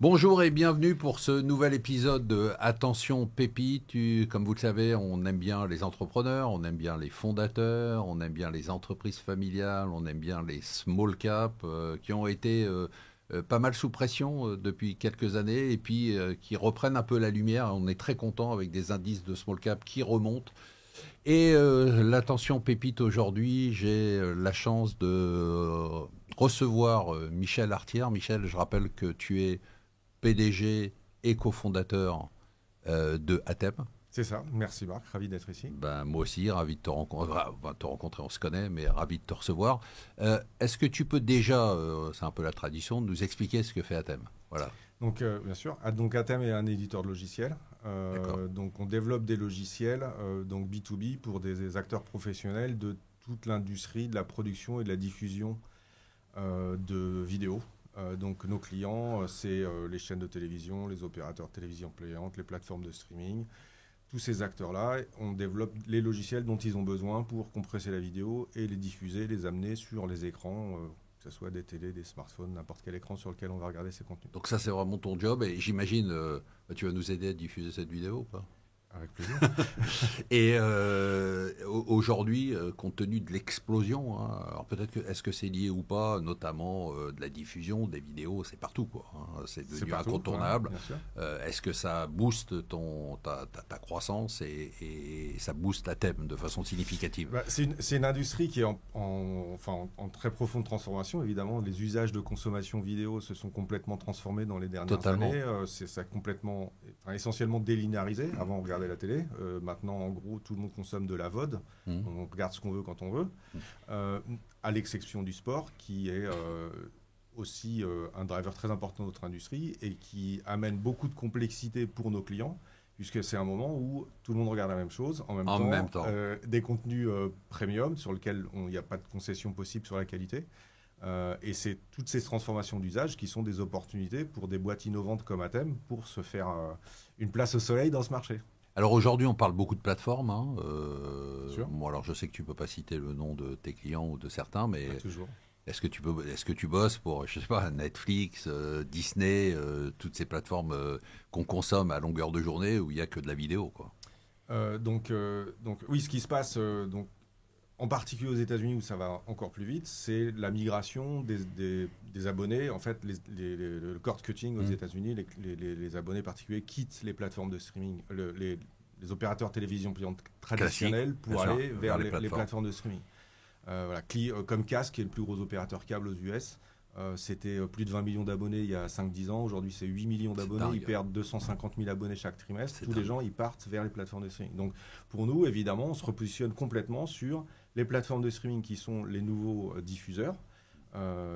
Bonjour et bienvenue pour ce nouvel épisode de Attention Pépite. Comme vous le savez, on aime bien les entrepreneurs, on aime bien les fondateurs, on aime bien les entreprises familiales, on aime bien les small caps qui ont été pas mal sous pression depuis quelques années et puis qui reprennent un peu la lumière. On est très content avec des indices de small cap qui remontent. Et l'Attention Pépite aujourd'hui, j'ai la chance de recevoir Michel Artière. Michel, je rappelle que tu es PDG et cofondateur de Athème. C'est ça, merci Marc, ravi d'être ici. Ben, moi aussi, ravi de te rencontrer, on se connaît, mais ravi de te recevoir. Est-ce que tu peux déjà, c'est un peu la tradition, nous expliquer ce que fait Athème? Voilà. Donc bien sûr, donc Athème est un éditeur de logiciels. D'accord. Donc on développe des logiciels donc B2B pour des acteurs professionnels de toute l'industrie de la production et de la diffusion de vidéos. Donc nos clients, c'est les chaînes de télévision, les opérateurs de télévision payantes, les plateformes de streaming. Tous ces acteurs-là, on développe les logiciels dont ils ont besoin pour compresser la vidéo et les diffuser, les amener sur les écrans, que ce soit des télés, des smartphones, n'importe quel écran sur lequel on va regarder ces contenus. Donc ça, c'est vraiment ton job et j'imagine, tu vas nous aider à diffuser cette vidéo ou pas? Avec plaisir. Et aujourd'hui, compte tenu de l'explosion, hein, alors peut-être que est-ce que c'est lié ou pas, notamment de la diffusion des vidéos, c'est partout quoi, hein, c'est C'est devenu partout, incontournable. ouais, bien sûr. Est-ce que ça booste ta croissance et ça booste la thème de façon significative? Bah, c'est une industrie qui est enfin, en très profonde transformation. Évidemment, les usages de consommation vidéo se sont complètement transformés dans les dernières Totalement. années. Ça a complètement, enfin, essentiellement délinéarisé. Avant, on regardait la télé. Maintenant, en gros, tout le monde consomme de la VOD. Mmh. On regarde ce qu'on veut quand on veut. À l'exception du sport, qui est aussi un driver très important de notre industrie et qui amène beaucoup de complexité pour nos clients, puisque c'est un moment où tout le monde regarde la même chose, En même temps. des contenus premium sur lesquels il n'y a pas de concession possible sur la qualité. Et c'est toutes ces transformations d'usage qui sont des opportunités pour des boîtes innovantes comme Athème pour se faire une place au soleil dans ce marché. Alors aujourd'hui, on parle beaucoup de plateformes, hein, Sûr. bon, alors je sais que tu peux pas citer le nom de tes clients ou de certains, mais Pas toujours. est-ce que tu bosses pour, je sais pas, Netflix, Disney, toutes ces plateformes qu'on consomme à longueur de journée où il y a que de la vidéo, quoi. Donc oui, ce qui se passe, en particulier aux États-Unis où ça va encore plus vite, c'est la migration des abonnés. En fait, le cord cutting aux Mmh. États-Unis, les abonnés particuliers quittent les plateformes de streaming, les opérateurs télévision payantes traditionnels pour bien sûr, aller vers vers les les plateformes. plateformes de streaming. Voilà, Comcast, qui est le plus gros opérateur câble aux US, c'était plus de 20 millions d'abonnés il y a 5-10 ans. Aujourd'hui, c'est 8 millions C'est d'abonnés. dingue. Ils perdent 250 000 abonnés chaque trimestre. C'est Tous dingue. les gens, ils partent vers les plateformes de streaming. Donc, pour nous, évidemment, on se repositionne complètement sur les plateformes de streaming qui sont les nouveaux diffuseurs.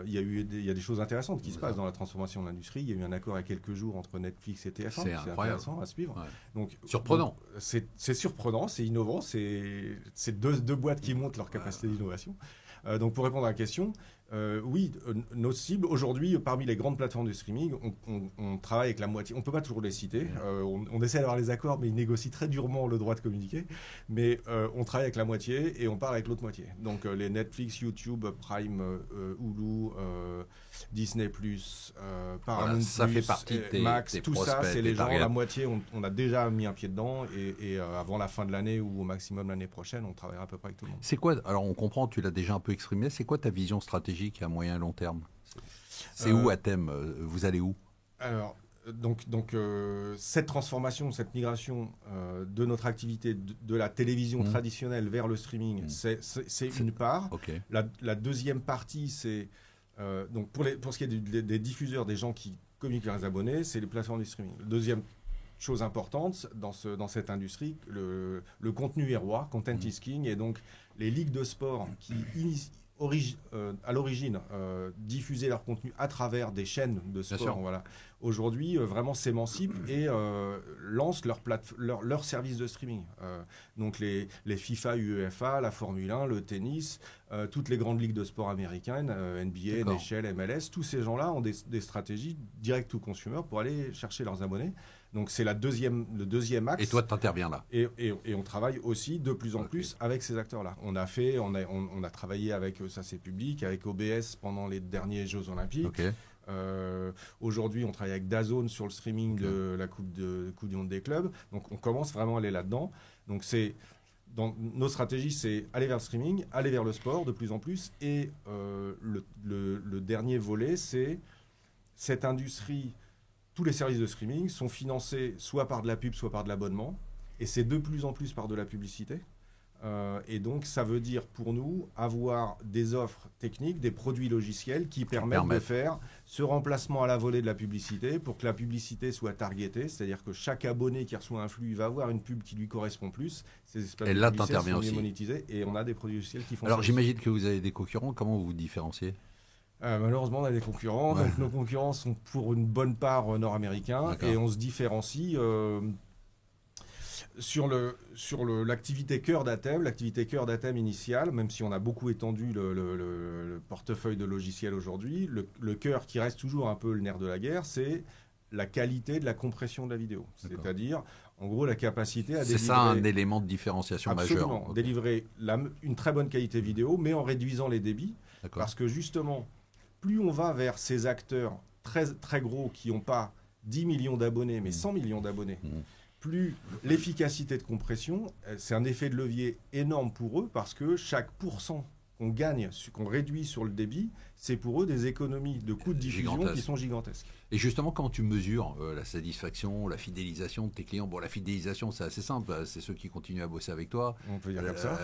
Il y a des choses intéressantes qui se passent dans la transformation de l'industrie. Il y a eu un accord il y a quelques jours entre Netflix et TF1. C'est incroyable. Intéressant à suivre. Ouais. Donc, Surprenant. c'est surprenant, c'est innovant. C'est deux boîtes qui montent leur capacité d'innovation. Donc pour répondre à la question, oui, nos cibles, aujourd'hui, parmi les grandes plateformes de streaming, on travaille avec la moitié. On ne peut pas toujours les citer. On essaie d'avoir les accords, mais ils négocient très durement le droit de communiquer. Mais on travaille avec la moitié et on part avec l'autre moitié. Donc les Netflix, YouTube, Prime, Hulu, Disney+, Paramount+, Voilà, ça fait partie de tes Max, tout ça, prospects, c'est tes les gens, targets. la moitié, on a déjà mis un pied dedans. Et avant la fin de l'année ou au maximum l'année prochaine, on travaillera à peu près avec tout le monde. C'est quoi, alors on comprend, tu l'as déjà un peu exprimé, c'est quoi ta vision stratégique à moyen et long terme? C'est où à thème? Vous allez où? Alors, cette transformation, cette migration de notre activité de la télévision traditionnelle vers le streaming, c'est une part. Ok. La deuxième partie, c'est donc pour ce qui est des diffuseurs, des gens qui communiquent avec les abonnés, c'est les plateformes de streaming. Deuxième chose importante dans cette industrie, le contenu est roi, content is king, et donc les ligues de sport qui à l'origine diffusaient leur contenu à travers des chaînes de sport, voilà, aujourd'hui vraiment s'émancipent et lancent leur service de streaming. Donc les FIFA, UEFA, la Formule 1, le tennis, toutes les grandes ligues de sport américaines, NBA, NHL, MLS, tous ces gens-là ont des stratégies direct to consumer pour aller chercher leurs abonnés. Donc c'est le deuxième axe. Et toi, tu interviens là. Et on travaille aussi de plus en plus avec ces acteurs-là. On a travaillé avec, ça c'est public, avec OBS pendant les derniers Jeux Olympiques. Aujourd'hui, on travaille avec DAZN sur le streaming de la Coupe du Monde des clubs. Donc, on commence vraiment à aller là-dedans. Donc, dans nos stratégies, c'est aller vers le streaming, aller vers le sport de plus en plus. Et le dernier volet, c'est cette industrie. Tous les services de streaming sont financés soit par de la pub, soit par de l'abonnement. Et c'est de plus en plus par de la publicité. Et donc, ça veut dire pour nous avoir des offres techniques, des produits logiciels qui permettent de faire ce remplacement à la volée de la publicité pour que la publicité soit targetée. C'est-à-dire que chaque abonné qui reçoit un flux va avoir une pub qui lui correspond plus. Ces espaces et de là, publicité tu interviens sont mieux aussi. monétisés et on a des produits logiciels qui font Alors, ça. j'imagine que vous avez des concurrents. Comment vous vous différenciez ? Malheureusement, on a des concurrents. Ouais. Donc, nos concurrents sont pour une bonne part nord-américains. D'accord. Et on se différencie sur l'activité cœur d'Atem. L'activité cœur d'Atem initiale, même si on a beaucoup étendu le portefeuille de logiciels aujourd'hui, le cœur qui reste toujours un peu le nerf de la guerre, c'est la qualité de la compression de la vidéo. D'accord. C'est-à-dire, en gros, la capacité à délivrer... C'est ça un élément de différenciation Absolument, majeur. Okay. Délivrer une très bonne qualité vidéo, mais en réduisant les débits. D'accord. Parce que justement, plus on va vers ces acteurs très, très gros qui n'ont pas 10 millions d'abonnés, mais 100 millions d'abonnés, plus l'efficacité de compression, c'est un effet de levier énorme pour eux parce que chaque pourcent qu'on gagne, qu'on réduit sur le débit, c'est pour eux des économies de coûts de diffusion qui sont gigantesques. Et justement, quand tu mesures la satisfaction, la fidélisation de tes clients, bon, la fidélisation, c'est assez simple, c'est ceux qui continuent à bosser avec toi. On peut dire comme ça.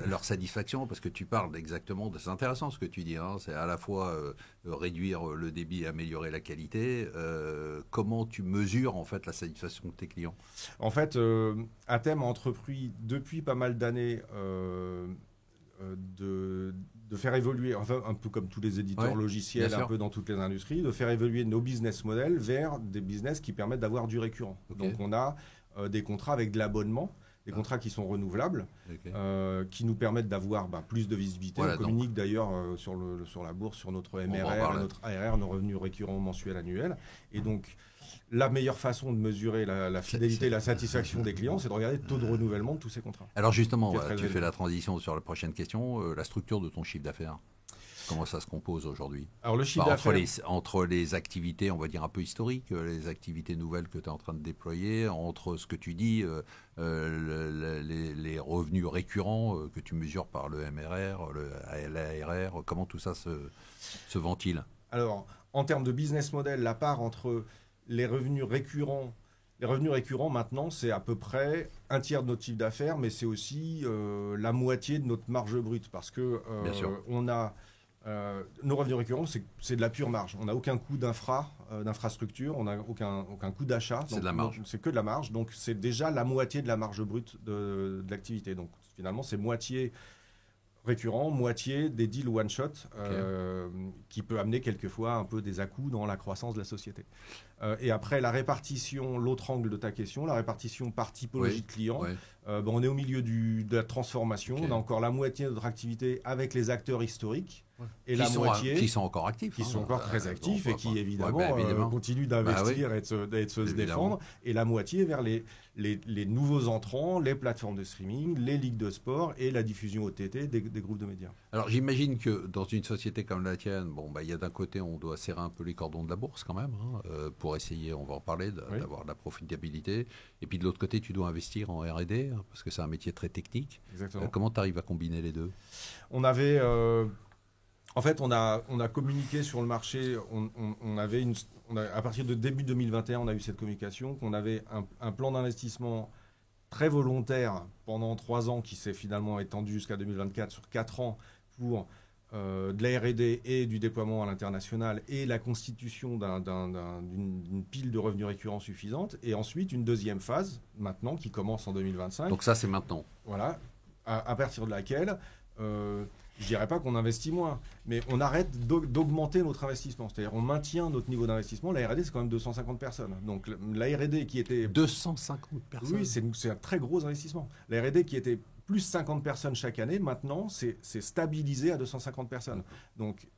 Leur satisfaction, parce que tu parles exactement, c'est intéressant ce que tu dis, hein, c'est à la fois réduire le débit et améliorer la qualité. Comment tu mesures en fait la satisfaction de tes clients ? En fait, Atem a entrepris depuis pas mal d'années de faire évoluer, enfin un peu comme tous les éditeurs logiciels, un peu dans toutes les industries, de faire évoluer nos business models vers des business qui permettent d'avoir du récurrent. Okay. Donc on a des contrats avec de l'abonnement, des contrats qui sont renouvelables, qui nous permettent d'avoir plus de visibilité. Voilà, on communique d'ailleurs sur la bourse, sur notre MRR, notre ARR, nos revenus récurrents mensuels, annuels. Et donc, la meilleure façon de mesurer la fidélité et la satisfaction des clients, c'est de regarder le taux de renouvellement de tous ces contrats. Alors justement, tu fais la transition sur la prochaine question, la structure de ton chiffre d'affaires. Comment ça se compose aujourd'hui ? Alors le chiffre d'affaires... entre les activités, on va dire un peu historiques, les activités nouvelles que tu es en train de déployer, entre ce que tu dis, les revenus récurrents que tu mesures par le MRR, l'ARR, comment tout ça se ventile ? Alors, en termes de business model, la part entre les revenus récurrents maintenant, c'est à peu près un tiers de notre chiffre d'affaires, mais c'est aussi la moitié de notre marge brute, parce que on a... nos revenus récurrents, c'est de la pure marge. On n'a aucun coût d'infrastructure, on n'a aucun coût d'achat. C'est de la marge. C'est que de la marge. Donc, c'est déjà la moitié de la marge brute de l'activité. Donc, finalement, c'est moitié récurrent, moitié des deals one-shot, qui peut amener quelquefois un peu des à-coups dans la croissance de la société. Et après, la répartition, l'autre angle de ta question, la répartition par typologie de clients, on est au milieu de la transformation. On a encore la moitié de notre activité avec les acteurs historiques. Et la moitié qui sont encore actifs. Qui sont encore très actifs et qui, évidemment, continuent d'investir et de se défendre. Et la moitié vers les nouveaux entrants, les plateformes de streaming, les ligues de sport et la diffusion OTT des groupes de médias. Alors, j'imagine que dans une société comme la tienne, il y a d'un côté, on doit serrer un peu les cordons de la bourse quand même, pour essayer, on va en parler, d'avoir de la profitabilité. Et puis de l'autre côté, tu dois investir en R&D, parce que c'est un métier très technique. Exactement. Comment tu arrives à combiner les deux ? On avait... En fait, on a communiqué sur le marché. À partir de début 2021, on a eu cette communication qu'on avait un plan d'investissement très volontaire pendant 3 ans qui s'est finalement étendu jusqu'à 2024 sur 4 ans pour de la R&D et du déploiement à l'international et la constitution d'une pile de revenus récurrents suffisante. Et ensuite, une deuxième phase, maintenant, qui commence en 2025. Donc ça, c'est maintenant. Voilà, à partir de laquelle... je ne dirais pas qu'on investit moins, mais on arrête d'augmenter notre investissement. C'est-à-dire on maintient notre niveau d'investissement. La R&D, c'est quand même 250 personnes. Donc la R&D qui était... 250 personnes. Oui, c'est un très gros investissement. La R&D qui était plus 50 personnes chaque année, maintenant, c'est stabilisé à 250 personnes. Donc,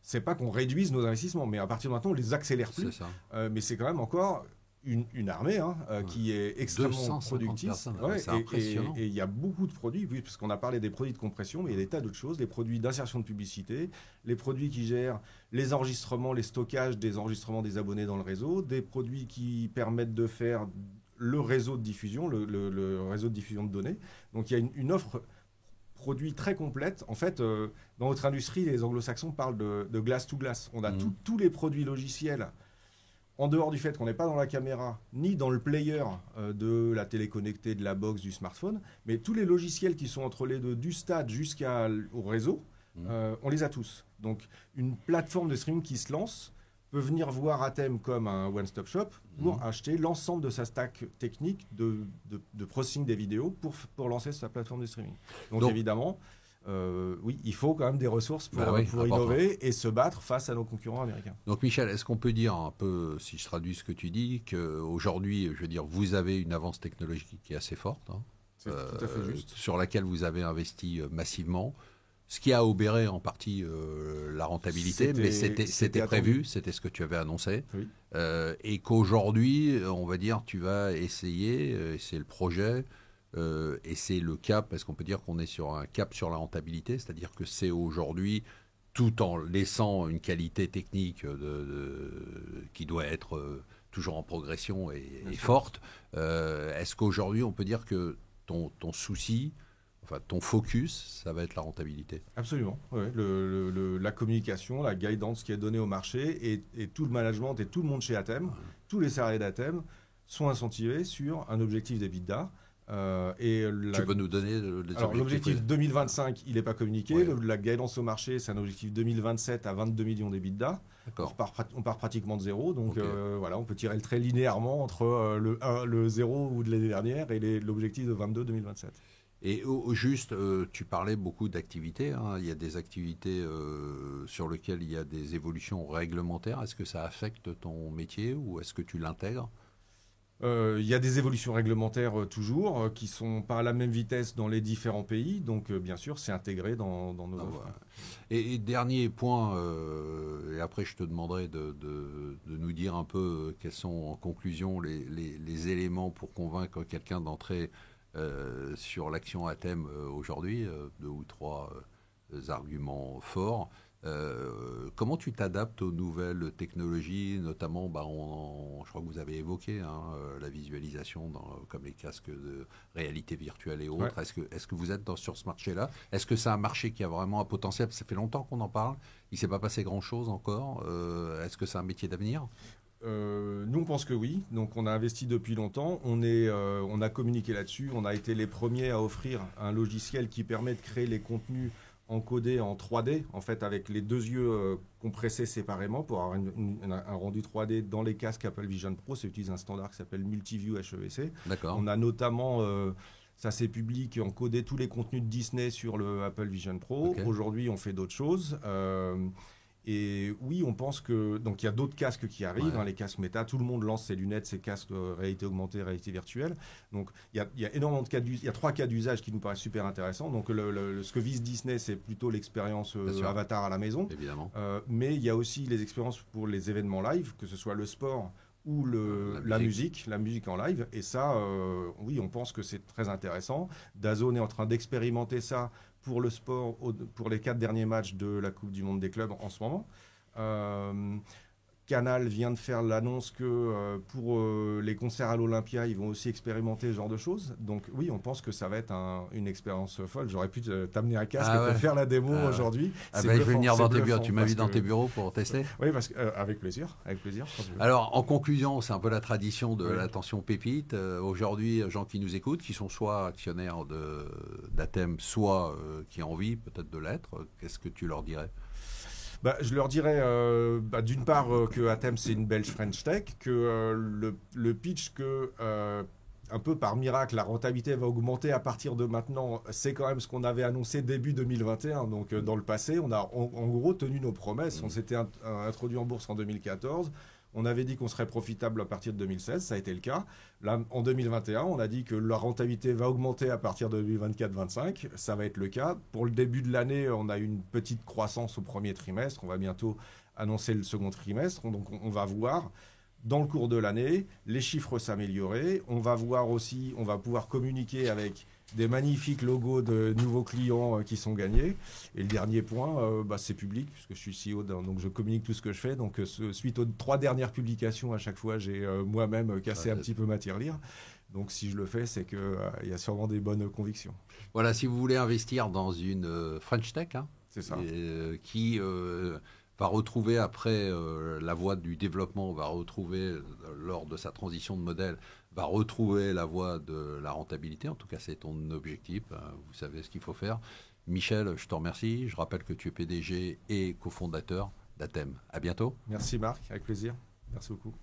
c'est pas qu'on réduise nos investissements, mais à partir de maintenant, on les accélère plus. C'est ça. Mais c'est quand même encore... une armée qui est extrêmement 250 productive. personnes, Ouais, c'est impressionnant. Et il y a beaucoup de produits, oui, parce qu'on a parlé des produits de compression, mais il y a des tas d'autres choses, les produits d'insertion de publicité, les produits qui gèrent les enregistrements, les stockages des enregistrements des abonnés dans le réseau, des produits qui permettent de faire le réseau de diffusion, le réseau de diffusion de données. Donc il y a une offre produit très complète. En fait, dans notre industrie, les anglo-saxons parlent de glass to glass. On a tous les produits logiciels, en dehors du fait qu'on n'est pas dans la caméra, ni dans le player de la télé connectée, de la box, du smartphone, mais tous les logiciels qui sont entre les deux, du stade jusqu'au réseau, on les a tous. Donc, une plateforme de streaming qui se lance peut venir voir Atem comme un one-stop shop pour acheter l'ensemble de sa stack technique de processing des vidéos pour lancer sa plateforme de streaming. Donc évidemment, oui, il faut quand même des ressources pour innover et se battre face à nos concurrents américains. Donc Michel, est-ce qu'on peut dire un peu, si je traduis ce que tu dis, qu'aujourd'hui, je veux dire, vous avez une avance technologique qui est assez forte, c'est tout à fait juste, sur laquelle vous avez investi massivement, ce qui a obéré en partie la rentabilité, mais c'était prévu, c'était ce que tu avais annoncé, oui. Et qu'aujourd'hui, on va dire, tu vas essayer, et c'est le projet, et c'est le cap, est-ce qu'on peut dire qu'on est sur un cap sur la rentabilité, c'est-à-dire que c'est aujourd'hui, tout en laissant une qualité technique qui doit être toujours en progression et forte, est-ce qu'aujourd'hui on peut dire que ton souci, enfin, ton focus, ça va être la rentabilité? Absolument. Ouais. La communication, la guidance qui est donnée au marché et tout le management et tout le monde chez Atem, tous les salariés d'Atem sont incentivés sur un objectif d'EBITDA. Tu peux nous donner l'objectif 2025, il n'est pas communiqué. Ouais. La guidance au marché, c'est un objectif 2027 à 22 millions d'EBITDA. On part pratiquement de zéro. Donc voilà, on peut tirer le trait linéairement entre le zéro ou de l'année dernière et l'objectif de 22-2027. Et juste, tu parlais beaucoup d'activités. Il y a des activités sur lesquelles il y a des évolutions réglementaires. Est-ce que ça affecte ton métier ou est-ce que tu l'intègres? Il y a des évolutions réglementaires toujours qui ne sont pas à la même vitesse dans les différents pays. Donc bien sûr, c'est intégré dans nos offres. Et dernier point, et après je te demanderai de nous dire un peu quels sont en conclusion les éléments pour convaincre quelqu'un d'entrer sur l'action Atem aujourd'hui, 2 ou 3 arguments forts. Comment tu t'adaptes aux nouvelles technologies, notamment, je crois que vous avez évoqué la visualisation comme les casques de réalité virtuelle et autres. Ouais. Est-ce que vous êtes sur ce marché-là? Est-ce que c'est un marché qui a vraiment un potentiel? Ça fait longtemps qu'on en parle. Il ne s'est pas passé grand-chose encore. Est-ce que c'est un métier d'avenir? Nous, on pense que oui. Donc, on a investi depuis longtemps. On a communiqué là-dessus. On a été les premiers à offrir un logiciel qui permet de créer les contenus encodés en 3D, en fait, avec les deux yeux compressés séparément pour avoir un rendu 3D dans les casques Apple Vision Pro. Ça utilise un standard qui s'appelle Multiview HEVC. D'accord. On a notamment, ça c'est public, encodé tous les contenus de Disney sur le Apple Vision Pro. Okay. Aujourd'hui, on fait d'autres choses. Et oui, on pense que... Donc, il y a d'autres casques qui arrivent, les casques méta. Tout le monde lance ses lunettes, ses casques de réalité augmentée, réalité virtuelle. Donc, il y a énormément de cas d'usage. Il y a 3 cas d'usage qui nous paraissent super intéressants. Donc, ce que vise Disney, c'est plutôt l'expérience Avatar à la maison. Évidemment. Mais il y a aussi les expériences pour les événements live, que ce soit le sport ou la musique en live. Et ça, oui, on pense que c'est très intéressant. DAZN est en train d'expérimenter ça pour le sport, pour les 4 derniers matchs de la Coupe du Monde des clubs en ce moment. Canal vient de faire l'annonce que pour les concerts à l'Olympia, ils vont aussi expérimenter ce genre de choses. Donc oui, on pense que ça va être une expérience folle. J'aurais pu t'amener un casque pour faire la démo aujourd'hui. Je vais venir dans tes bureaux. Tu m'invites dans tes bureaux pour tester? Oui, avec plaisir. Alors, en conclusion, c'est un peu la tradition de l'attention pépite. Aujourd'hui, gens qui nous écoutent, qui sont soit actionnaires d'Atem, soit qui ont envie peut-être de l'être, qu'est-ce que tu leur dirais? Je leur dirais d'une part que Atem c'est une belge French Tech, que le pitch que un peu par miracle la rentabilité va augmenter à partir de maintenant, c'est quand même ce qu'on avait annoncé début 2021. Donc dans le passé, on a en gros tenu nos promesses. On s'était introduit en bourse en 2014. On avait dit qu'on serait profitable à partir de 2016, ça a été le cas. Là, en 2021, on a dit que la rentabilité va augmenter à partir de 2024-2025, ça va être le cas. Pour le début de l'année, on a eu une petite croissance au premier trimestre, on va bientôt annoncer le second trimestre, donc on va voir. dans le cours de l'année, les chiffres s'améliorer. On va pouvoir communiquer avec des magnifiques logos de nouveaux clients qui sont gagnés. Et le dernier point, c'est public, puisque je suis CEO, donc je communique tout ce que je fais. Donc, suite aux 3 dernières publications, à chaque fois, j'ai moi-même cassé un petit peu ma tirelire. Donc, si je le fais, c'est qu'il y a sûrement des bonnes convictions. Voilà, si vous voulez investir dans une French Tech, c'est ça. Qui va retrouver après la voie du développement, va retrouver lors de sa transition de modèle, va retrouver la voie de la rentabilité. En tout cas, c'est ton objectif. Vous savez ce qu'il faut faire. Michel, je te remercie. Je rappelle que tu es PDG et cofondateur d'Atem. À bientôt. Merci Marc, avec plaisir. Merci beaucoup.